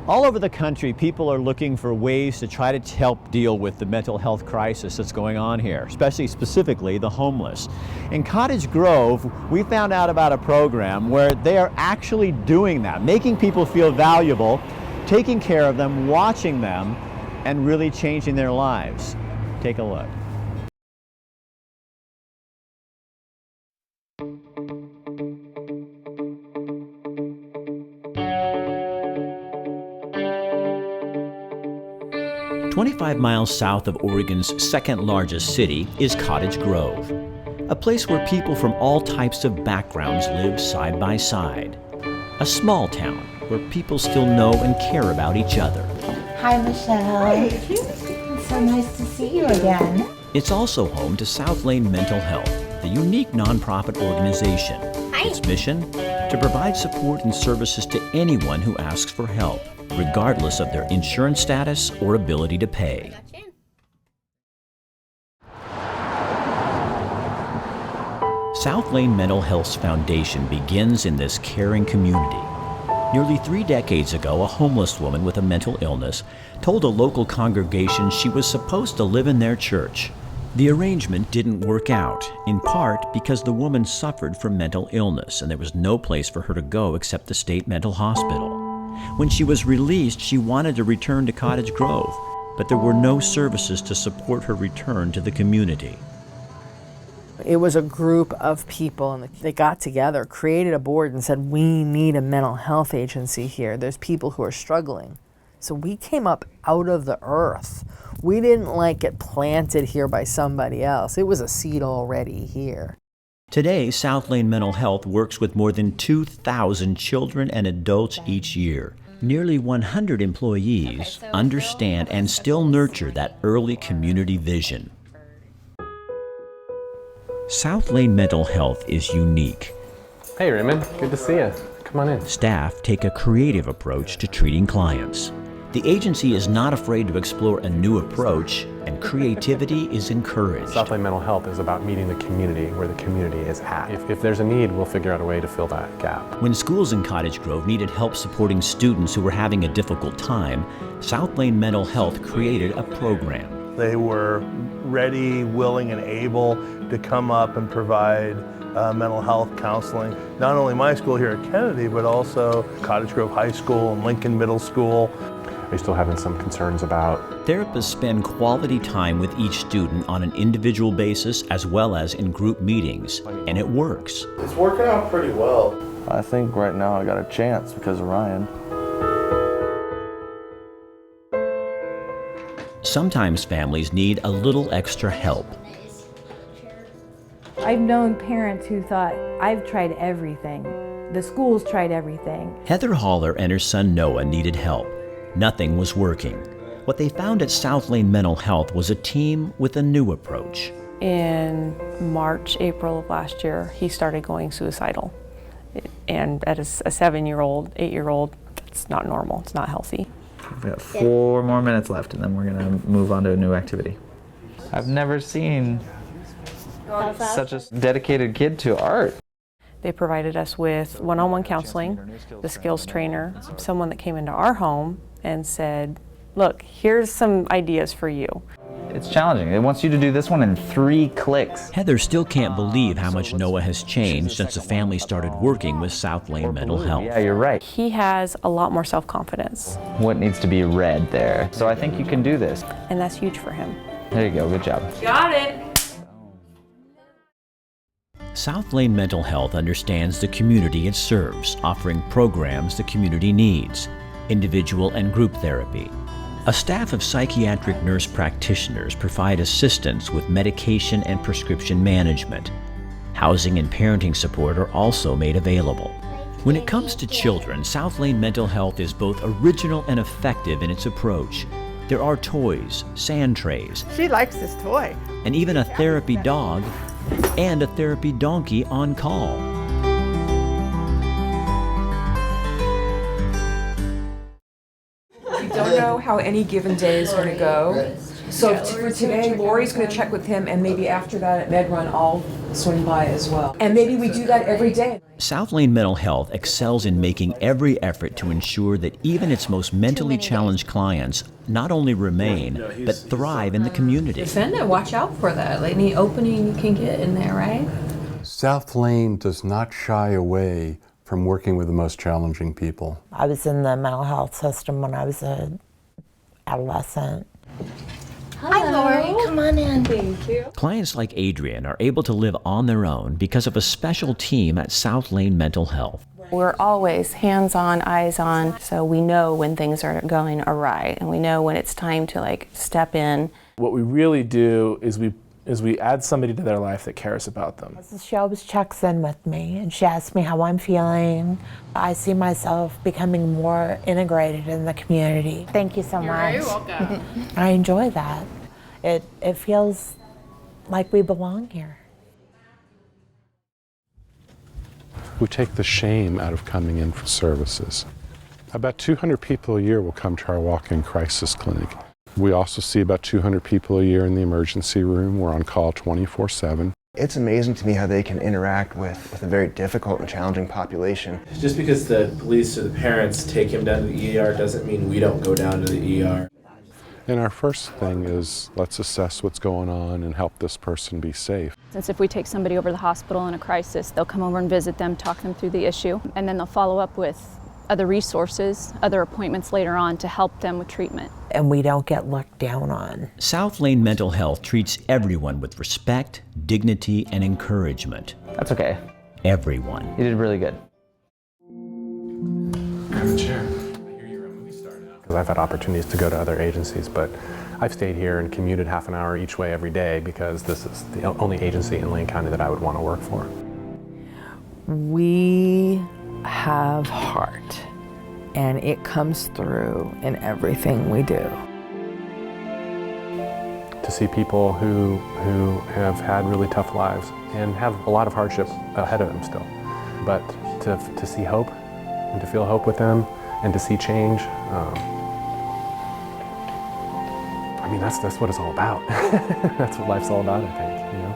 All over the country, people are looking for ways to try to help deal with the mental health crisis that's going on here, specifically the homeless. In Cottage Grove, we found out about a program where they are actually doing that, making people feel valuable, taking care of them, watching them, and really changing their lives. Take a look. "25 miles south of Oregon's second largest city is Cottage Grove, a place where people from all types of backgrounds live side by side. A small town where people still know and care about each other. Hi, Michelle. Hi. It's so nice to see you again. It's also home to South Lane Mental Health, the unique nonprofit organization. Hi. Its mission? To provide support and services to anyone who asks for help, regardless of their insurance status or ability to pay. South Lane Mental Health's foundation begins in this caring community. Nearly 3 decades ago, a homeless woman with a mental illness told a local congregation she was supposed to live in their church. The arrangement didn't work out, in part because the woman suffered from mental illness and there was no place for her to go except the state mental hospital. When she was released, she wanted to return to Cottage Grove, but there were no services to support her return to the community. It was a group of people, and they got together, created a board, and said, we need a mental health agency here. There's people who are struggling. So we came up out of the earth. We didn't get planted here by somebody else. It was a seed already here. Today, South Lane Mental Health works with more than 2,000 children and adults each year. Nearly 100 employees understand and still nurture that early community vision. South Lane Mental Health is unique. Hey Raymond, good to see you. Come on in. Staff take a creative approach to treating clients. The agency is not afraid to explore a new approach, and creativity is encouraged. South Lane Mental Health is about meeting the community where the community is at. If there's a need, we'll figure out a way to fill that gap. When schools in Cottage Grove needed help supporting students who were having a difficult time, South Lane Mental Health created a program. They were ready, willing, and able to come up and provide mental health counseling. Not only my school here at Kennedy, but also Cottage Grove High School and Lincoln Middle School. Are you still having some concerns about? Therapists spend quality time with each student on an individual basis as well as in group meetings, and it works. It's working out pretty well. I think right now I got a chance because of Ryan. Sometimes families need a little extra help. I've known parents who thought, I've tried everything. The school's tried everything. Heather Haller and her son Noah needed help. Nothing was working. What they found at South Lane Mental Health was a team with a new approach. In March, April of last year, he started going suicidal. And at a 7-year-old, 8-year-old, it's not normal, it's not healthy. We've got 4 more minutes left and then we're gonna move on to a new activity. I've never seen such a dedicated kid to art. They provided us with one-on-one counseling, the skills trainer, someone that came into our home and said, look, here's some ideas for you. It's challenging. It wants you to do this one in 3 clicks. Heather still can't believe how much Noah has changed since the family started working with South Lane Mental Health. Yeah, you're right. He has a lot more self-confidence. What needs to be read there? So I think you can do this. And that's huge for him. There you go, good job. Got it! South Lane Mental Health understands the community it serves, offering programs the community needs, individual and group therapy. A staff of psychiatric nurse practitioners provide assistance with medication and prescription management. Housing and parenting support are also made available. When it comes to children, South Lane Mental Health is both original and effective in its approach. There are toys, sand trays. She likes this toy. And even a therapy dog and a therapy donkey on call. You don't know how any given day is going to go, So for today, Lori's going to check with him, and maybe after that at Med Run, I'll swing by as well. And maybe we do that every day. South Lane Mental Health excels in making every effort to ensure that even its most mentally challenged clients not only remain, but thrive in the community. Defendant, watch out for that. Like, any opening you can get in there, right? South Lane does not shy away from working with the most challenging people. I was in the mental health system when I was an adolescent. Hi, Lori. Come on in. Thank you. Clients like Adrian are able to live on their own because of a special team at South Lane Mental Health. We're always hands-on, eyes-on, so we know when things are going awry, and we know when it's time to like step in. What we really do is we add somebody to their life that cares about them. She always checks in with me, and she asks me how I'm feeling. I see myself becoming more integrated in the community. Thank you so much. You're very welcome. I enjoy that. It feels like we belong here. We take the shame out of coming in for services. About 200 people a year will come to our walk-in crisis clinic. We also see about 200 people a year in the emergency room. We're on call 24/7. It's amazing to me how they can interact with a very difficult and challenging population. Just because the police or the parents take him down to the ER doesn't mean we don't go down to the ER. And our first thing is, let's assess what's going on and help this person be safe. Since if we take somebody over to the hospital in a crisis, they'll come over and visit them, talk them through the issue, and then they'll follow up with other resources, other appointments later on to help them with treatment. And we don't get looked down on. South Lane Mental Health treats everyone with respect, dignity, and encouragement. That's okay. Everyone. You did really good. Grab a chair. Because I've had opportunities to go to other agencies, but I've stayed here and commuted half an hour each way every day because this is the only agency in Lane County that I would want to work for. We have heart, and it comes through in everything we do. To see people who have had really tough lives and have a lot of hardship ahead of them still, but to see hope and to feel hope with them and to see change, I mean, that's what it's all about. That's what life's all about, I think, you know?